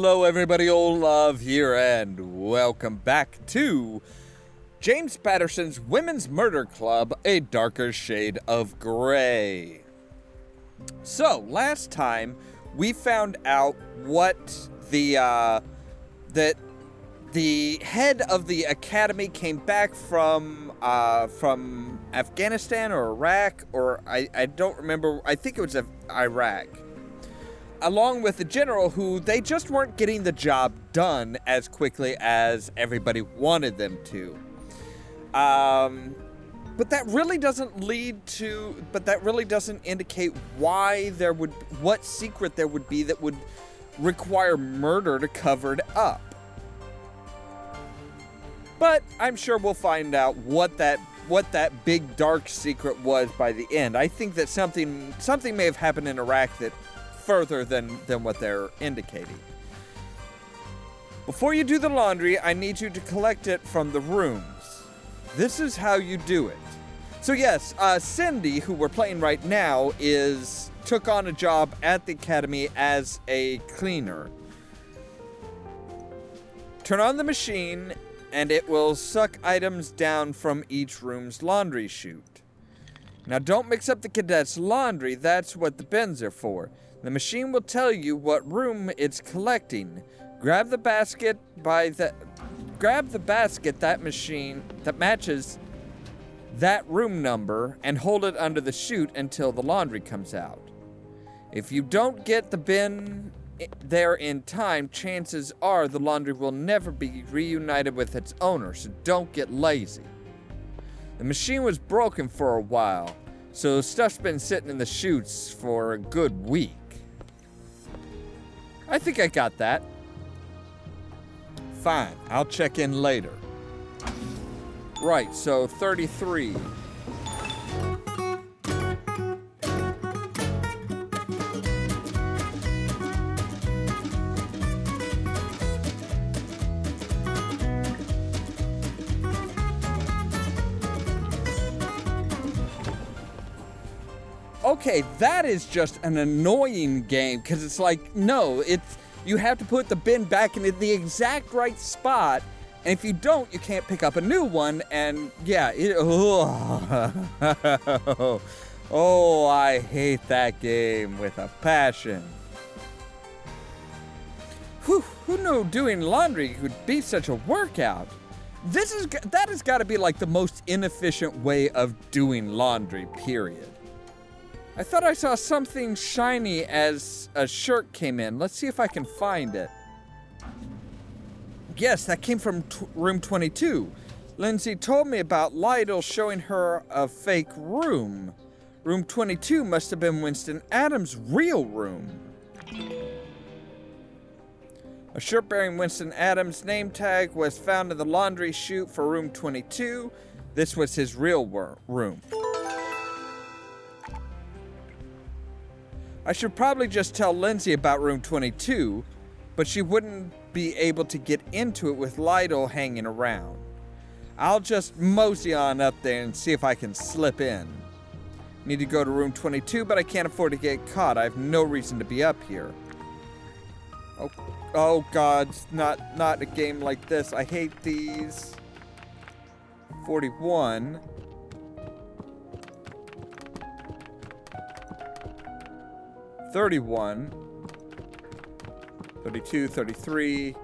Hello everybody, Ollamh here, and welcome back to James Patterson's Women's Murder Club, A Darker Shade of Grey. So, last time, we found out what that the head of the academy came back from Afghanistan or Iraq, or I don't remember, I think it was Iraq. Along with the general, who they just weren't getting the job done as quickly as everybody wanted them to. But that really doesn't indicate what secret there would be that would require murder to cover it up. But I'm sure we'll find out what that big dark secret was by the end. I think that something may have happened in Iraq that further than what they're indicating. Before you do the laundry, I need you to collect it from the rooms. This is how you do it. So yes, Cindy, who we're playing right now, took on a job at the academy as a cleaner. Turn on the machine, and it will suck items down from each room's laundry chute. Now don't mix up the cadets' laundry, that's what the bins are for. The machine will tell you what room it's collecting. Grab the basket that matches that room number and hold it under the chute until the laundry comes out. If you don't get the bin there in time, chances are the laundry will never be reunited with its owner, so don't get lazy. The machine was broken for a while, so stuff's been sitting in the chutes for a good week. I think I got that. Fine, I'll check in later. Right, so 33. Okay, that is just an annoying game, because it's like, no, you have to put the bin back into the exact right spot, and if you don't, you can't pick up a new one, and yeah, oh, I hate that game with a passion. Who knew doing laundry could be such a workout? That has got to be like the most inefficient way of doing laundry, period. I thought I saw something shiny as a shirt came in. Let's see if I can find it. Yes, that came from room 22. Lindsay told me about Lytle showing her a fake room. Room 22 must have been Winston Adams' real room. A shirt bearing Winston Adams' name tag was found in the laundry chute for room 22. This was his real room. I should probably just tell Lindsay about room 22, but she wouldn't be able to get into it with Lytle hanging around. I'll just mosey on up there and see if I can slip in. Need to go to room 22, but I can't afford to get caught. I have no reason to be up here. Oh God, not a game like this. I hate these. 41. 31, 32, 33.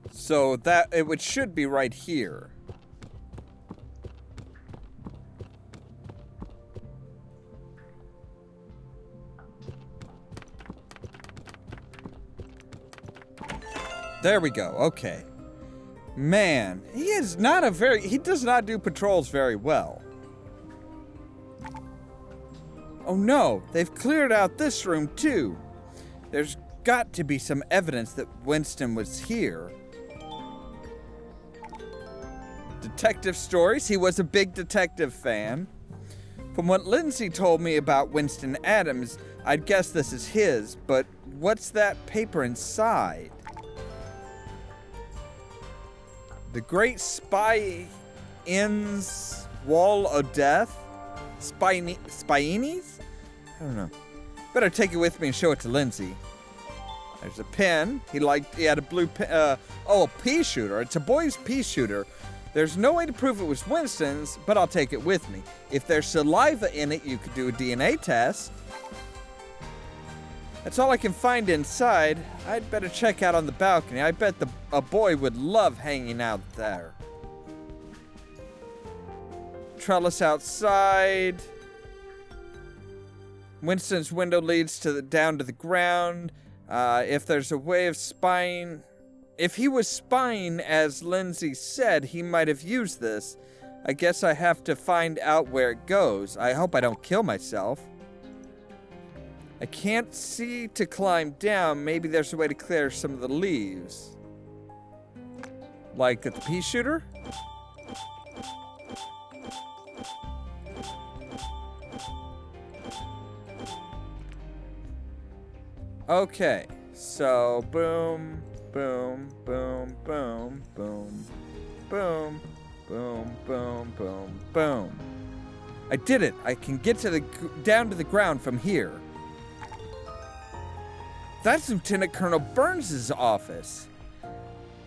So that it should be right here. There we go. Okay. Man, he does not do patrols very well. Oh no, they've cleared out this room too. There's got to be some evidence that Winston was here. Detective stories, he was a big detective fan. From what Lindsay told me about Winston Adams, I'd guess this is his, but what's that paper inside? The great spy Inn's Wall of Death? Spienis? I don't know. Better take it with me and show it to Lindsay. There's a pen. He had a blue pen. A pea shooter. It's a boy's pea shooter. There's no way to prove it was Winston's, but I'll take it with me. If there's saliva in it, you could do a DNA test. That's all I can find inside. I'd better check out on the balcony. I bet a boy would love hanging out there. Trellis outside. Winston's window leads down to the ground. If there's a way of spying... If he was spying, as Lindsay said, he might have used this. I guess I have to find out where it goes. I hope I don't kill myself. I can't see to climb down. Maybe there's a way to clear some of the leaves. Like at the pea shooter? Okay, so boom, boom, boom, boom, boom, boom, boom, boom, boom, boom. I did it. I can get down to the ground from here. That's Lieutenant Colonel Burns' office.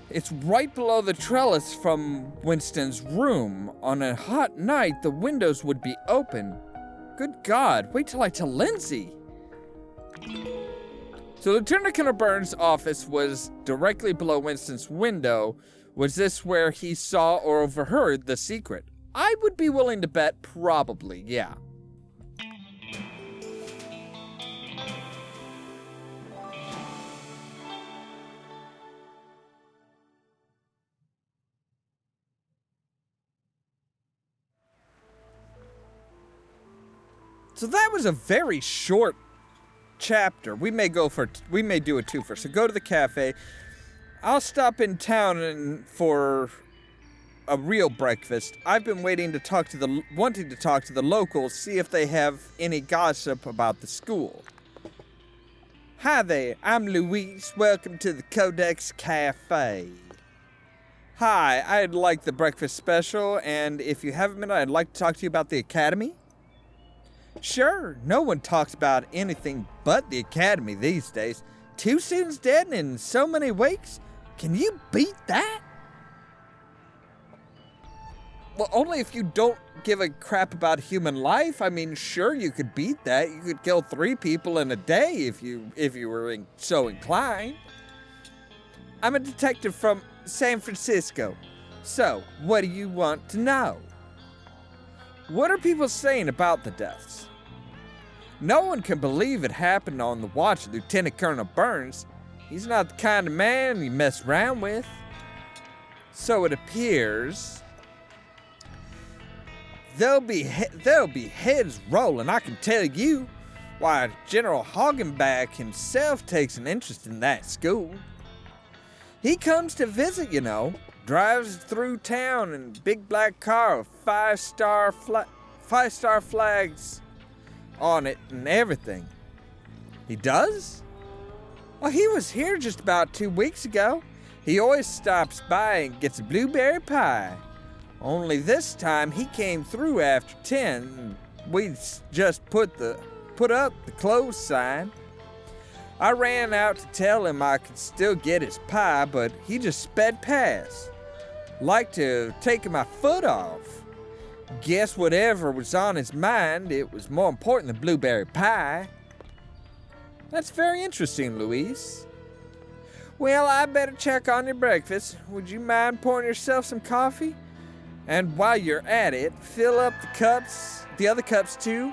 It's right below the trellis from Winston's room. On a hot night, the windows would be open. Good God, wait till I tell Lindsay. So Lieutenant Colonel Burns' office was directly below Winston's window. Was this where he saw or overheard the secret? I would be willing to bet probably, yeah. So that was a very short chapter. We may do a twofer. So go to the cafe. I'll stop in town for a real breakfast. I've been wanting to talk to the locals, see if they have any gossip about the school. Hi there, I'm Luis. Welcome to the Codex Cafe. Hi, I'd like the breakfast special, and if you haven't been, I'd like to talk to you about the academy. Sure, no one talks about anything but the academy these days. 2 students dead in so many weeks? Can you beat that? Well, only if you don't give a crap about human life. I mean, sure, you could beat that. You could kill 3 people in a day if you were so inclined. I'm a detective from San Francisco. So, what do you want to know? What are people saying about the deaths? No one can believe it happened on the watch of Lieutenant Colonel Burns. He's not the kind of man you mess around with. So it appears there'll be heads rolling, I can tell you. Why, General Hagenbach himself takes an interest in that school. He comes to visit, you know. Drives through town in a big black car with 5-star flags on it and everything. He does? Well, he was here just about 2 weeks ago. He always stops by and gets a blueberry pie. Only this time he came through after 10 and we just put up the close sign. I ran out to tell him I could still get his pie, but he just sped past. Like to have taken my foot off. Guess whatever was on his mind, it was more important than blueberry pie. That's very interesting, Luis. Well, I better check on your breakfast. Would you mind pouring yourself some coffee? And while you're at it, fill up the other cups too.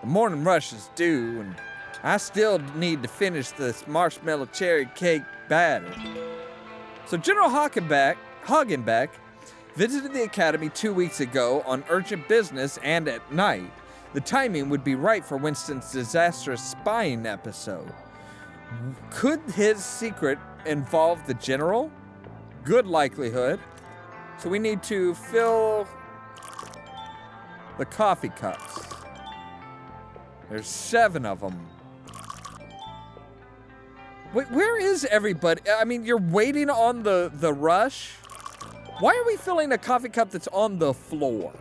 The morning rush is due, and I still need to finish this marshmallow cherry cake batter. So General Hagenbach visited the academy 2 weeks ago on urgent business and at night. The timing would be right for Winston's disastrous spying episode. Could his secret involve the general? Good likelihood. So we need to fill the coffee cups. There's 7 of them. Wait, where is everybody? I mean, you're waiting on the rush? Why are we filling a coffee cup that's on the floor?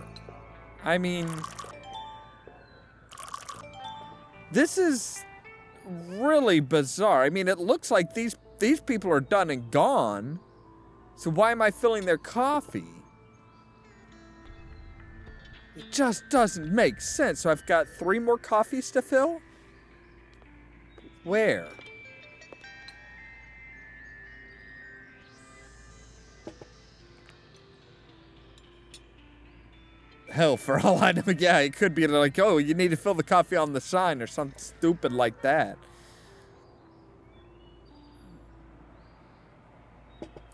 I mean, this is really bizarre. I mean, it looks like these people are done and gone. So why am I filling their coffee? It just doesn't make sense. So I've got 3 more coffees to fill? Where? Hell, for all I know, yeah, it could be like, oh, you need to fill the coffee on the sign or something stupid like that.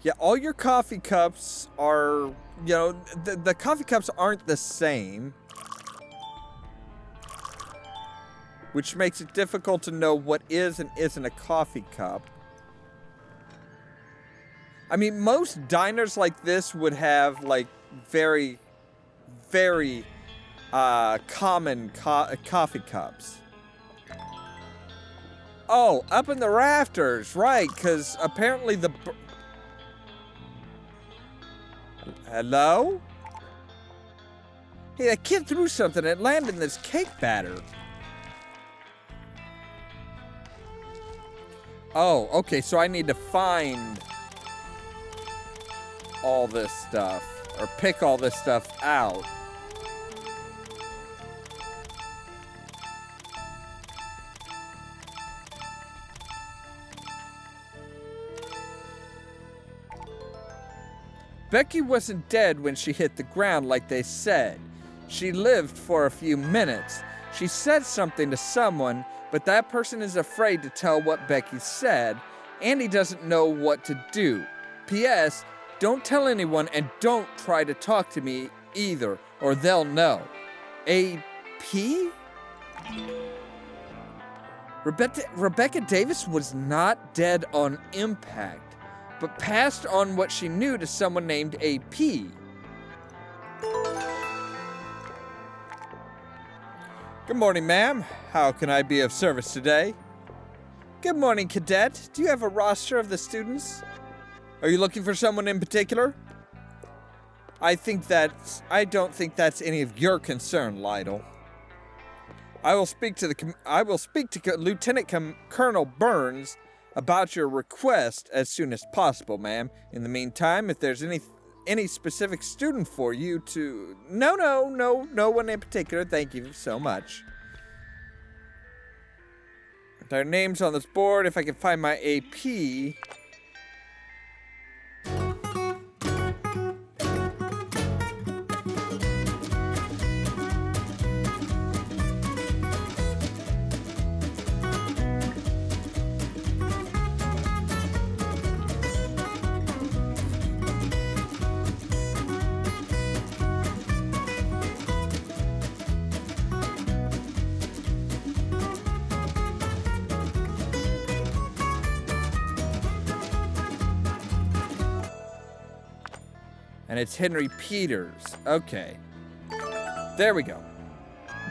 Yeah, all your coffee cups are, you know, the coffee cups aren't the same. Which makes it difficult to know what is and isn't a coffee cup. I mean, most diners like this would have, like, very common coffee cups. Oh, up in the rafters, right, because apparently the... Hello? Hey, that kid threw something. It landed in this cake batter. Oh, okay, so I need to find all this stuff, or pick all this stuff out. Becky wasn't dead when she hit the ground like they said. She lived for a few minutes. She said something to someone, but that person is afraid to tell what Becky said, and he doesn't know what to do. P.S. Don't tell anyone and don't try to talk to me either, or they'll know. A.P.? Rebecca Davis was not dead on impact, but passed on what she knew to someone named A.P. Good morning, ma'am. How can I be of service today? Good morning, cadet. Do you have a roster of the students? Are you looking for someone in particular? I don't think that's any of your concern, Lytle. I will speak to Lieutenant Colonel Burns about your request as soon as possible, ma'am. In the meantime, if there's any specific student for you to... No one in particular. Thank you so much. Their names on this board. If I can find my AP... And it's Henry Peters. Okay. There we go.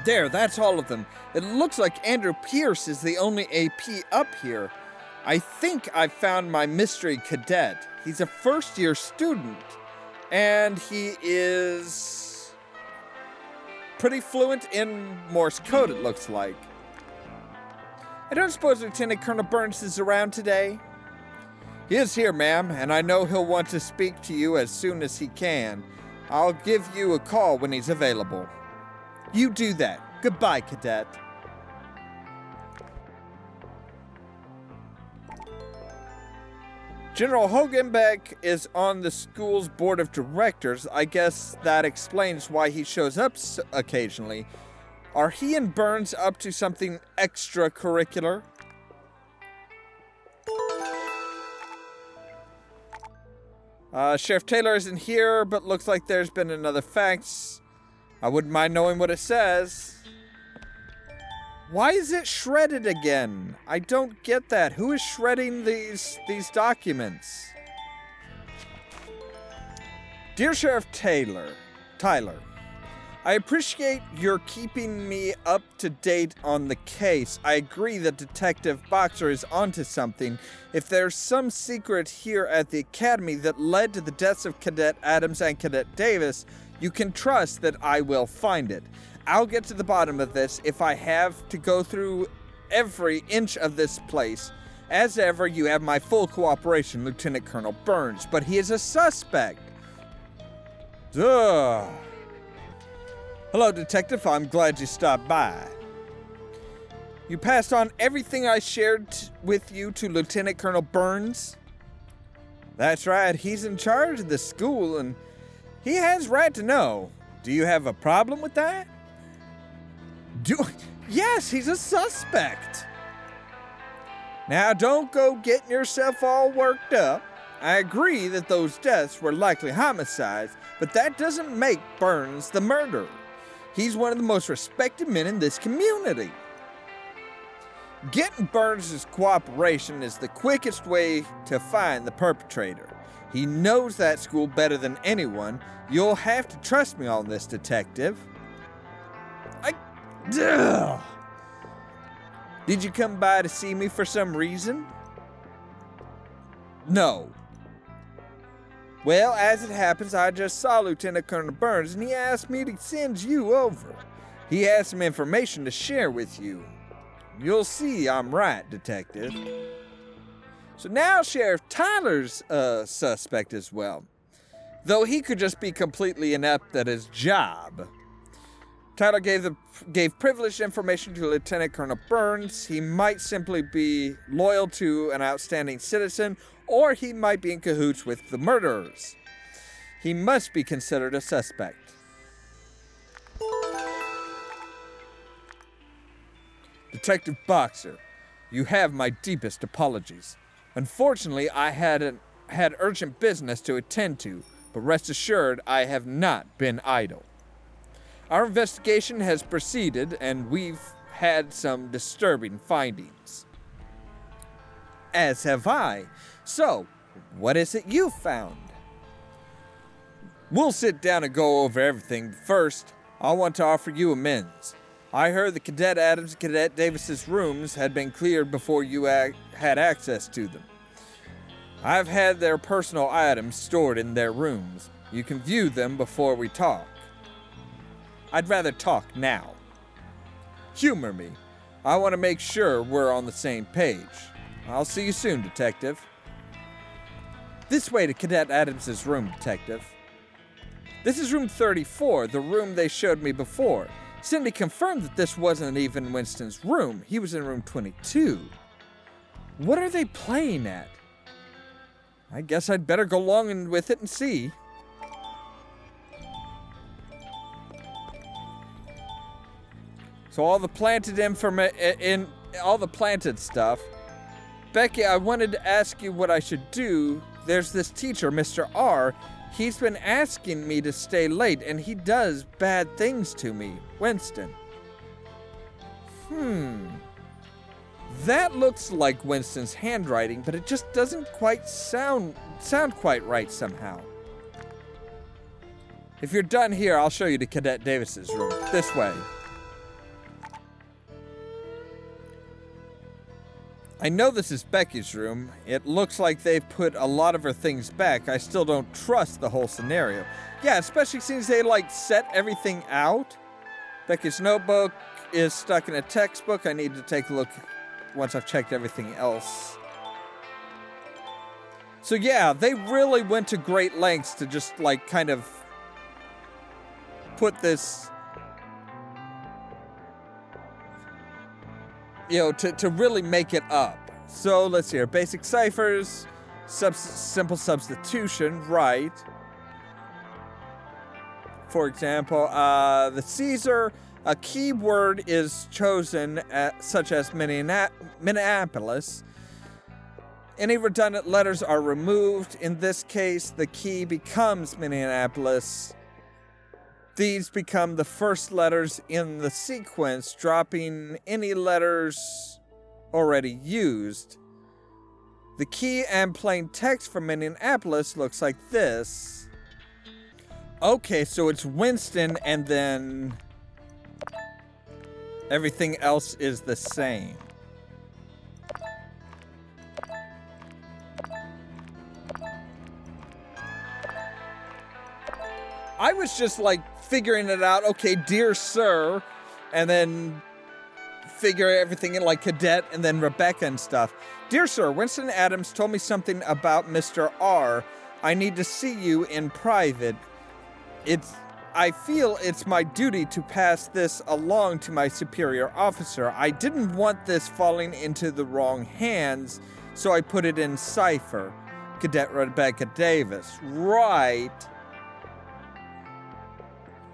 There, that's all of them. It looks like Andrew Pierce is the only AP up here. I think I found my mystery cadet. He's a first-year student. And he is pretty fluent in Morse code, it looks like. I don't suppose Lieutenant Colonel Burns is around today? He is here, ma'am, and I know he'll want to speak to you as soon as he can. I'll give you a call when he's available. You do that. Goodbye, cadet. General Hogenbeck is on the school's board of directors. I guess that explains why he shows up occasionally. Are he and Burns up to something extracurricular? Sheriff Taylor isn't here, but looks like there's been another fax. I wouldn't mind knowing what it says. Why is it shredded again? I don't get that. Who is shredding these documents? Dear Sheriff Tyler, I appreciate your keeping me up to date on the case. I agree that Detective Boxer is onto something. If there's some secret here at the Academy that led to the deaths of Cadet Adams and Cadet Davis, you can trust that I will find it. I'll get to the bottom of this if I have to go through every inch of this place. As ever, you have my full cooperation, Lieutenant Colonel Burns, but he is a suspect. Ugh. Hello, Detective. I'm glad you stopped by. You passed on everything I shared with you to Lieutenant Colonel Burns? That's right. He's in charge of the school, and he has right to know. Do you have a problem with that? Yes, he's a suspect. Now, don't go getting yourself all worked up. I agree that those deaths were likely homicides, but that doesn't make Burns the murderer. He's one of the most respected men in this community. Getting Burns' cooperation is the quickest way to find the perpetrator. He knows that school better than anyone. You'll have to trust me on this, Detective. Did you come by to see me for some reason? No. Well, as it happens, I just saw Lieutenant Colonel Burns, and he asked me to send you over. He has some information to share with you. You'll see I'm right, Detective. So now Sheriff Tyler's a suspect as well, though he could just be completely inept at his job. Tyler gave privileged information to Lieutenant Colonel Burns. He might simply be loyal to an outstanding citizen, or he might be in cahoots with the murderers. He must be considered a suspect. Detective Boxer, you have my deepest apologies. Unfortunately, I had urgent business to attend to, but rest assured I have not been idle. Our investigation has proceeded, and we've had some disturbing findings. As have I. So, what is it you found? We'll sit down and go over everything. First, I want to offer you amends. I heard that Cadet Adams and Cadet Davis's rooms had been cleared before you had access to them. I've had their personal items stored in their rooms. You can view them before we talk. I'd rather talk now. Humor me. I want to make sure we're on the same page. I'll see you soon, Detective. This way to Cadet Adams' room, Detective. This is room 34, the room they showed me before. Cindy confirmed that this wasn't even Winston's room. He was in room 22. What are they playing at? I guess I'd better go along with it and see. So all the planted all the planted stuff. Becky, I wanted to ask you what I should do. There's this teacher, Mr. R. He's been asking me to stay late, and he does bad things to me. Winston. That looks like Winston's handwriting, but it just doesn't quite sound quite right somehow. If you're done here, I'll show you to Cadet Davis's room. This way. I know this is Becky's room. It looks like they've put a lot of her things back. I still don't trust the whole scenario. Yeah, especially since they, set everything out. Becky's notebook is stuck in a textbook. I need to take a look once I've checked everything else. So yeah, they really went to great lengths to just, kind of put this... to really make it up. So let's see here. Basic ciphers, simple substitution, right. For example, the Caesar, a keyword is chosen such as Minneapolis. Any redundant letters are removed. In this case, the key becomes Minneapolis. These become the first letters in the sequence, dropping any letters already used. The key and plain text for Minneapolis looks like this. Okay, so it's Winston and then everything else is the same. I was just like figuring it out. Okay, dear sir, and then figure everything in like Cadet and then Rebecca and stuff. Dear sir, Winston Adams told me something about Mr. R. I need to see you in private. I feel it's my duty to pass this along to my superior officer. I didn't want this falling into the wrong hands, so I put it in cipher. Cadet Rebecca Davis. Right.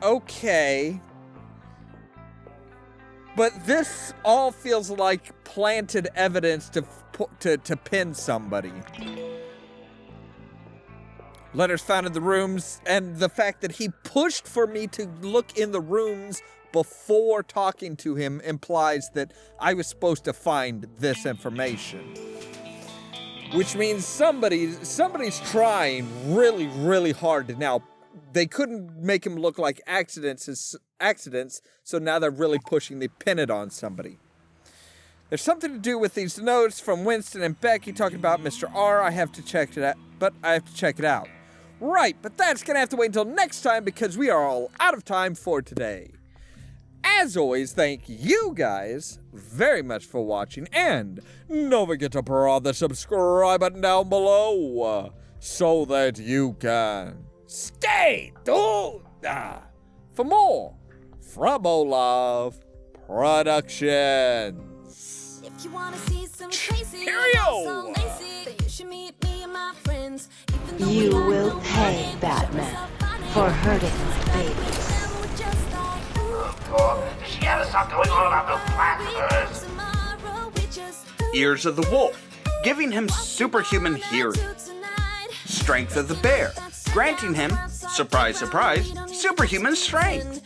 Okay. But this all feels like planted evidence to pin somebody. Letters found in the rooms, and the fact that he pushed for me to look in the rooms before talking to him implies that I was supposed to find this information. Which means somebody's trying really, really hard to now. They couldn't make him look like accidents, so now they're really pushing the pin it on somebody. There's something to do with these notes from Winston and Becky talking about Mr. R. I have to check it out. Right, but that's gonna have to wait until next time because we are all out of time for today. As always, thank you guys very much for watching, and don't forget to press the subscribe button down below so that you can stay tuned for more from Ollamh Productions. If you wanna see some crazy, Cheerio! then you should meet me and my friends. You will pay, Batman, for hurting my babies. She had to stop going on about those platypus. Ears of the wolf, giving him superhuman hearing. Strength of the bear, granting him, surprise, surprise, superhuman strength.